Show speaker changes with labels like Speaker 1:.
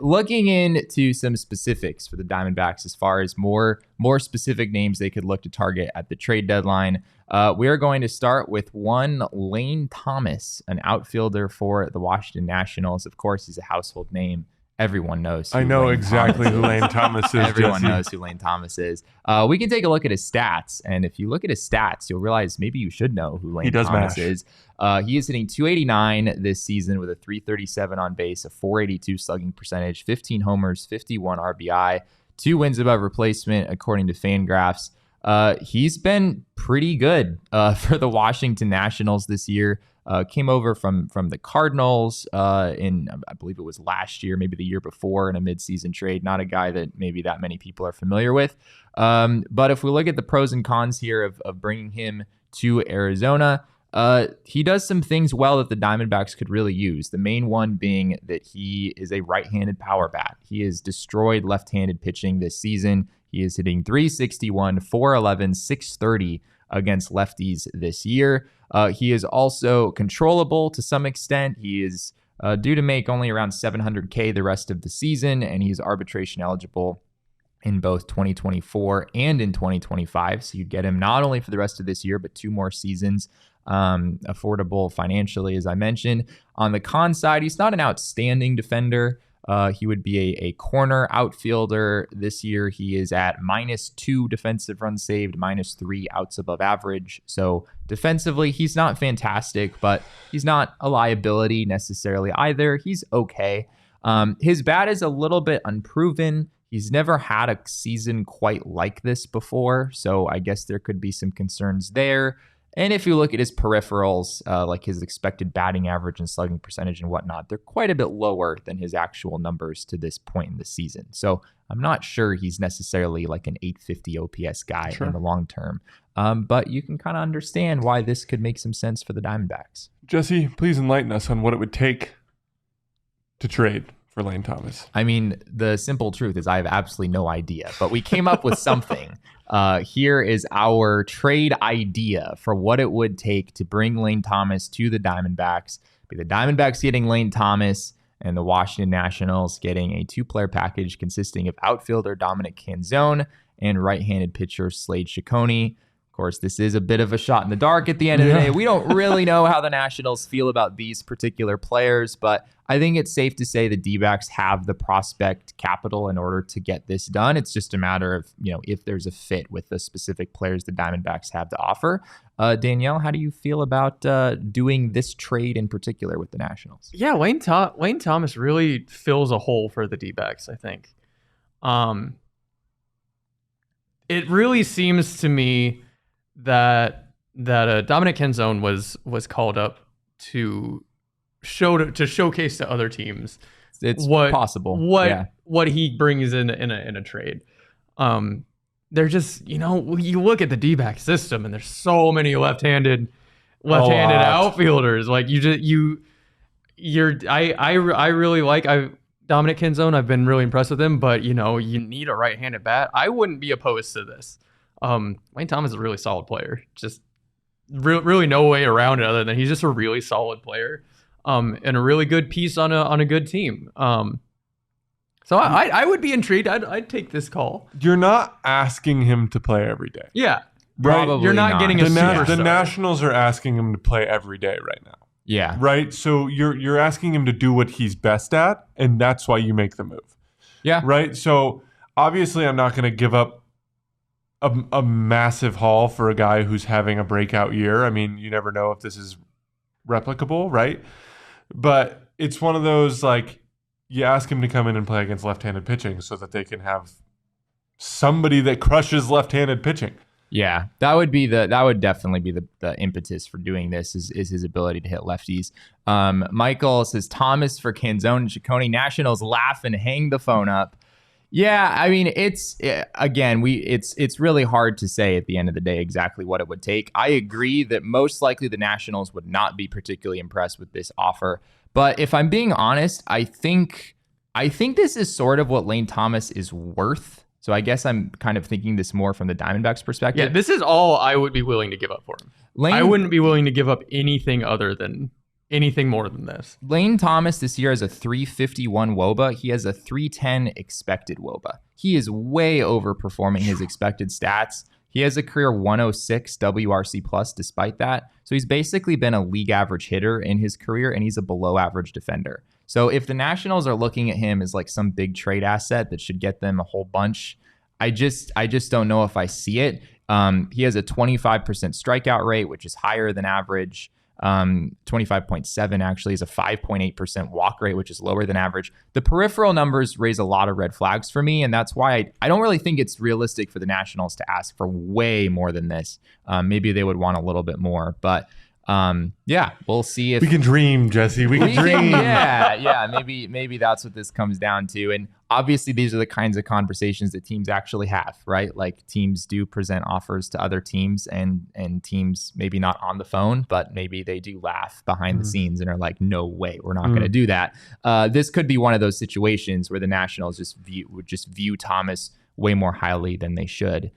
Speaker 1: looking into some specifics for the Diamondbacks as far as more specific names they could look to target at the trade deadline, we are going to start with one Lane Thomas, an outfielder for the Washington Nationals. Of course, he's a household name. Everyone knows.
Speaker 2: I know exactly who Lane Thomas is.
Speaker 1: Everyone knows who Lane Thomas is. We can take a look at his stats, and if you look at his stats, you'll realize maybe you should know who Lane Thomas is. He is hitting .289 this season with a .337 on base, a .482 slugging percentage, 15 homers, 51 RBI, 2 wins above replacement according to FanGraphs. He's been pretty good for the Washington Nationals this year. Came over from the Cardinals in, I believe it was last year, maybe the year before, in a midseason trade. Not a guy that maybe that many people are familiar with. But if we look at the pros and cons here of bringing him to Arizona, he does some things well that the Diamondbacks could really use. The main one being that he is a right-handed power bat. He has destroyed left-handed pitching this season. He is hitting .361, .411, .630 against lefties this year. He is also controllable to some extent. He is due to make only around $700K the rest of the season, and he's arbitration eligible in both 2024 and in 2025. So you get him not only for the rest of this year, but 2 more seasons. Affordable financially, as I mentioned. On the con side, he's not an outstanding defender. He would be a corner outfielder. This year, he is at -2 defensive runs saved, -3 outs above average. So defensively, he's not fantastic, but he's not a liability necessarily either. He's okay. His bat is a little bit unproven. He's never had a season quite like this before, so I guess there could be some concerns there. And if you look at his peripherals, like his expected batting average and slugging percentage and whatnot, they're quite a bit lower than his actual numbers to this point in the season. So I'm not sure he's necessarily like an 850 OPS guy in the long term. But you can kind of understand why this could make some sense for the Diamondbacks.
Speaker 2: Jesse, please enlighten us on what it would take to trade for Lane Thomas.
Speaker 1: I mean, the simple truth is I have absolutely no idea, but we came up with something. Here is our trade idea for what it would take to bring Lane Thomas to the Diamondbacks. Be the Diamondbacks getting Lane Thomas and the Washington Nationals getting a 2-player package consisting of outfielder Dominic Canzone and right-handed pitcher Slade Ciccone. Of course, this is a bit of a shot in the dark at the end of the day. We don't really know how the Nationals feel about these particular players, but I think it's safe to say the D-backs have the prospect capital in order to get this done. It's just a matter of, if there's a fit with the specific players the Diamondbacks have to offer. Danielle, how do you feel about doing this trade in particular with the Nationals?
Speaker 3: Yeah, Lane Thomas really fills a hole for the D-backs, I think. It really seems to me that Dominic Canzone was called up to showcase to other teams
Speaker 1: it's possible
Speaker 3: what he brings in a trade. They're just, you look at the D-back system and there's so many left-handed outfielders. Like I really like Dominic Canzone. I've been really impressed with him, but you need a right-handed bat. I wouldn't be opposed to this. Lane Thomas is a really solid player. Just really no way around it other than he's just a really solid player. And a really good piece on a good team. So I would be intrigued. I'd take this call.
Speaker 2: You're not asking him to play every day.
Speaker 3: Yeah.
Speaker 1: Probably
Speaker 3: You're not getting a superstar.
Speaker 2: The Nationals are asking him to play every day right now.
Speaker 1: Yeah.
Speaker 2: Right? So you're asking him to do what he's best at, and that's why you make the move.
Speaker 1: Yeah.
Speaker 2: Right? So obviously I'm not going to give up a massive haul for a guy who's having a breakout year. I mean, you never know if this is replicable, right? But it's one of those, like, you ask him to come in and play against left-handed pitching so that they can have somebody that crushes left-handed pitching.
Speaker 1: Yeah, that would definitely be the impetus for doing this is his ability to hit lefties. Michael says Thomas for Canzone and Ciccone. Nationals laugh and hang the phone up. Yeah, I mean, it's really hard to say at the end of the day exactly what it would take. I agree that most likely the Nationals would not be particularly impressed with this offer. But if I'm being honest, I think this is sort of what Lane Thomas is worth. So I guess I'm kind of thinking this more from the Diamondbacks perspective.
Speaker 3: Yeah, this is all I would be willing to give up for him. I wouldn't be willing to give up anything other than anything more than this.
Speaker 1: Lane Thomas this year has a 351 WOBA. He has a 310 expected WOBA. He is way overperforming his expected stats. He has a career 106 WRC plus despite that. So he's basically been a league average hitter in his career, and he's a below average defender. So if the Nationals are looking at him as like some big trade asset that should get them a whole bunch, I just don't know if I see it. He has a 25% strikeout rate, which is higher than average. 25.7 actually is a 5.8% walk rate, which is lower than average. The peripheral numbers raise a lot of red flags for me, and that's why I don't really think it's realistic for the Nationals to ask for way more than this. Maybe they would want a little bit more, but yeah, we'll see if
Speaker 2: we can dream, Jesse. We can dream.
Speaker 1: Yeah. Maybe that's what this comes down to. And obviously, these are the kinds of conversations that teams actually have, right? Like teams do present offers to other teams, and teams maybe not on the phone, but maybe they do laugh behind the scenes and are like, "No way, we're not going to do that." This could be one of those situations where the Nationals would just view Thomas way more highly than they should.